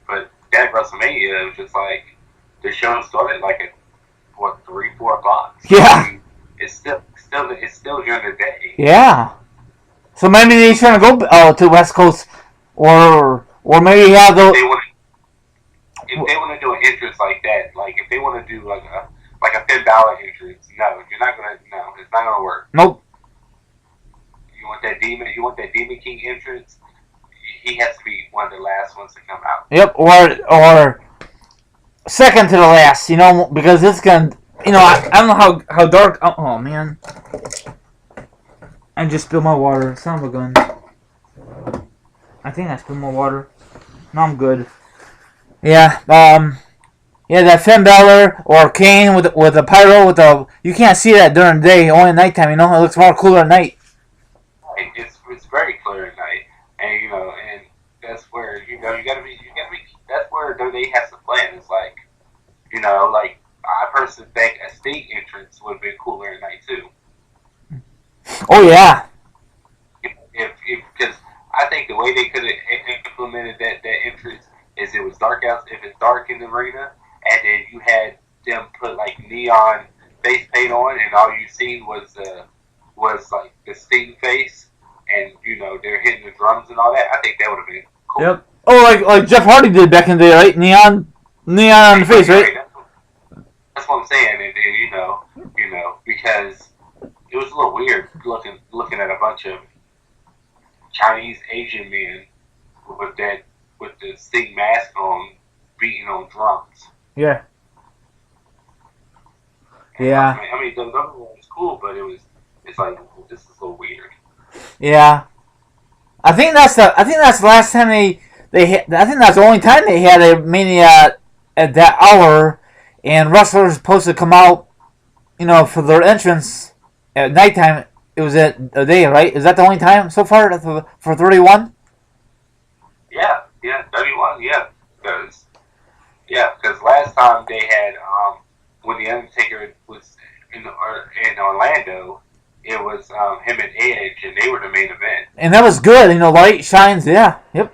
But that WrestleMania, it was just like the show started like at 3, 4 o'clock. So
Yeah.
I mean, it's still during the day.
Yeah. So maybe they're trying to go to West Coast, or maybe have those.
If they want to do an entrance like that, like if they want to do like a $10 entrance, no, you're not gonna. No, it's not gonna work.
Nope.
You want that Demon King entrance? He has to be one of the last ones to come out.
Yep, or second to the last, you know, because it's gonna, you know, I don't know how dark. Oh man, I just spilled my water. Son of a gun. I think I spilled my water. No, I'm good. Yeah. Yeah, that Finn Balor or Kane with a pyro with a. You can't see that during the day, only at nighttime. You know, it looks more cooler at night.
It's very clear at night, and and that's where you gotta be. That's where they has to plan. It's like like I personally think a state entrance would have been cooler at night too.
Oh yeah,
If because I think the way they could have implemented that entrance is it was dark out. If it's dark in the arena, and then you had them put like neon face paint on, and all you seen was like the Sting face, and they're hitting the drums and all that. I think that would have been cool.
yep. Oh, like Jeff Hardy did back in the day, right? Neon on the face, right?
That's what I'm saying. And then because it was a little weird looking at a bunch of Chinese Asian men with the Sting mask on, beating on drums.
Yeah. Yeah.
I mean the other one was cool, but it's like this is a little weird.
Yeah. I think that's the last time I think that's the only time they had a Mania at that hour, and wrestlers supposed to come out, for their entrance at nighttime. It was at a day, right? Is that the only time so far for 31?
Yeah, 31, because last time they had when the Undertaker was in Orlando, it was him and Edge, and they were the main event.
And that was good. Light shines. Yeah. Yep.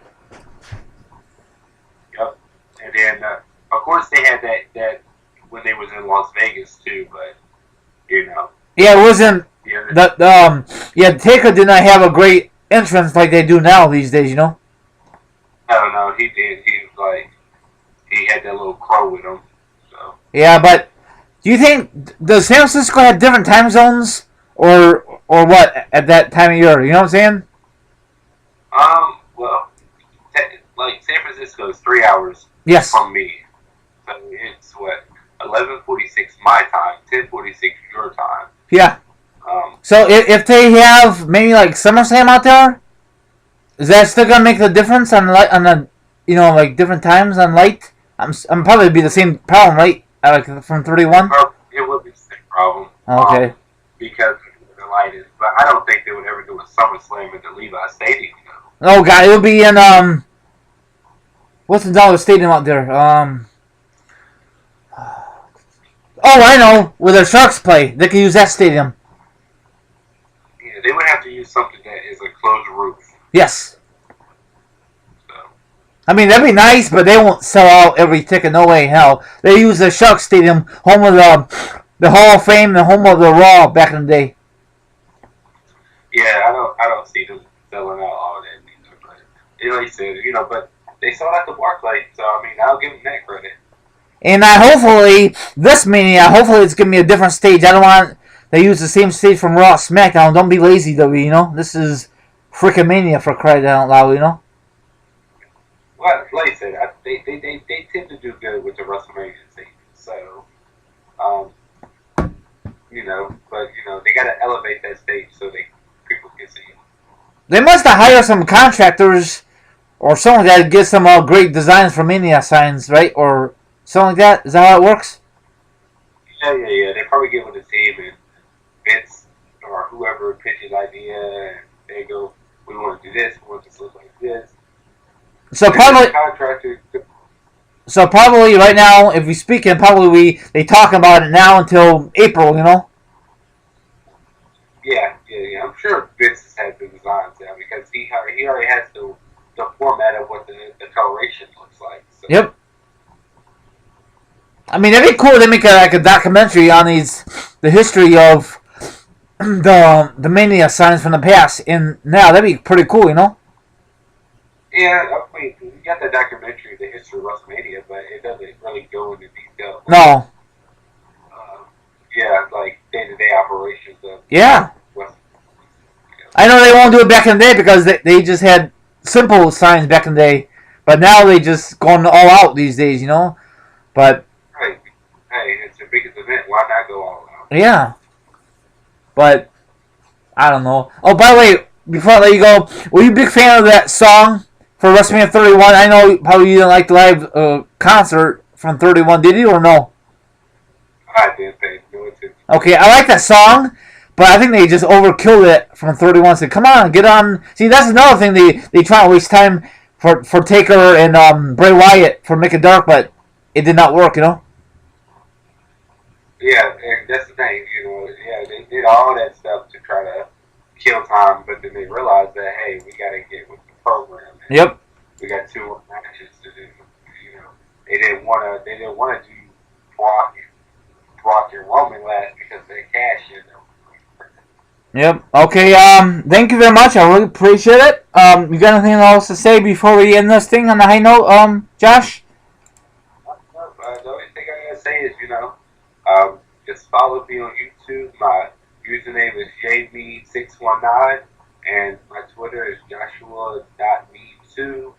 Yep. And then of course they had that when they was in Las Vegas too, but
Yeah, it wasn't. Taker did not have a great entrance like they do now these days.
No, he did. He was like he had that little crow with him. So
Yeah, but do you think does San Francisco have different time zones or what at that time of year? You know what I'm saying?
well, like San Francisco is 3 hours
Yes.
from me, so it's what 11:46 my time, 10:46 your time.
Yeah. So if they have maybe like SummerSlam out there, is that still gonna make the difference on light on the like different times on light? I'm probably be the same problem, right? Like from 31.
It would be the same problem.
Okay.
Because the light is, but I don't think they would ever do a SummerSlam at the Levi Stadium.
Oh god, it'll be in what's the Dollar Stadium out there? Oh, I know, where the Sharks play. They can use that stadium.
Yeah, they would have to use something that is a closed roof.
Yes.
So
I mean, that'd be nice, but they won't sell out every ticket. No way in hell. They use the Sharks Stadium, home of the Hall of Fame, the home of the Raw back in the day.
yeah, I don't see them selling out all that either. But like I said, but they sold out the Barclays, so I mean, I'll give them that credit.
And hopefully, this Mania, hopefully it's going to be a different stage. I don't want they use the same stage from Raw SmackDown. Don't be lazy, W, This is freaking Mania for crying out loud,
Well, like I said, they tend to do good with the WrestleMania scene. So, but they got to elevate that stage so people can see it.
They must have hired some contractors or someone that gets some great designs for Mania signs, right? Or something like that. Is that how it works?
Yeah. They probably get with the team and Vince or whoever pitches idea, and they go, "We want to do this. We want this to look like this."
So probably right now, if we speak, and probably they talk about it now until April,
Yeah. I'm sure Vince has had the designs down because he already has the format of what the coloration looks like. So.
Yep. I mean, it'd be cool to make a documentary on the history of the Mania signs from the past, and now that'd be pretty cool,
Yeah, I mean, you got the documentary, the history of WrestleMania, but it doesn't really go into detail.
No.
Like day-to-day operations of.
Yeah. I know they won't do it back in the day because they just had simple signs back in the day, but now they just going all out these days, But
hey, it's your biggest event. Why not go all out?
Yeah. But I don't know. Oh, by the way, before I let you go, were you a big fan of that song for WrestleMania 31? I know probably you didn't like the live concert from 31, did you or no?
I didn't pay no attention.
Okay, I like that song, but I think they just overkilled it from 31. Said, come on, get on. See, that's another thing. They try to waste time for Taker and Bray Wyatt for Make It Dark, but it did not work, you know?
Yeah, and that's the thing, you know. Yeah, they did all that stuff to try to kill time, but then they realized that hey, we got to get with the program. And
Yep.
we got 2 more matches to do. You know, they didn't want to. They didn't want to do Brock and Roman last because they cash in them.
Yep. Okay, thank you very much. I really appreciate it. You got anything else to say before we end this thing on the high note, Josh?
The only thing I gotta say is, you know, just follow me on YouTube. My username is jb619, and my Twitter is joshua.me2.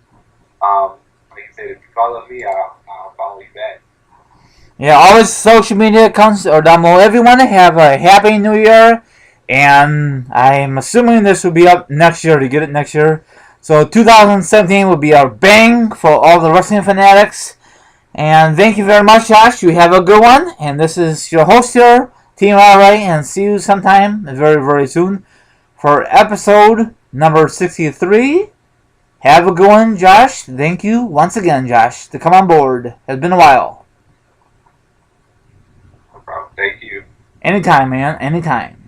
Like I said, if you follow me, I'll follow you back.
Yeah, all his social media accounts are down below. Everyone have a happy new year, and I'm assuming this will be up next year to get it next year. So 2017 will be our bang for all the wrestling fanatics. And thank you very much, Josh. You have a good one. And this is your host here, teamryry, and see you sometime very, very soon for episode number 63. Have a good one, Josh. Thank you once again, Josh, to come on board. It's been a while.
No problem. Thank you.
Anytime, man. Anytime.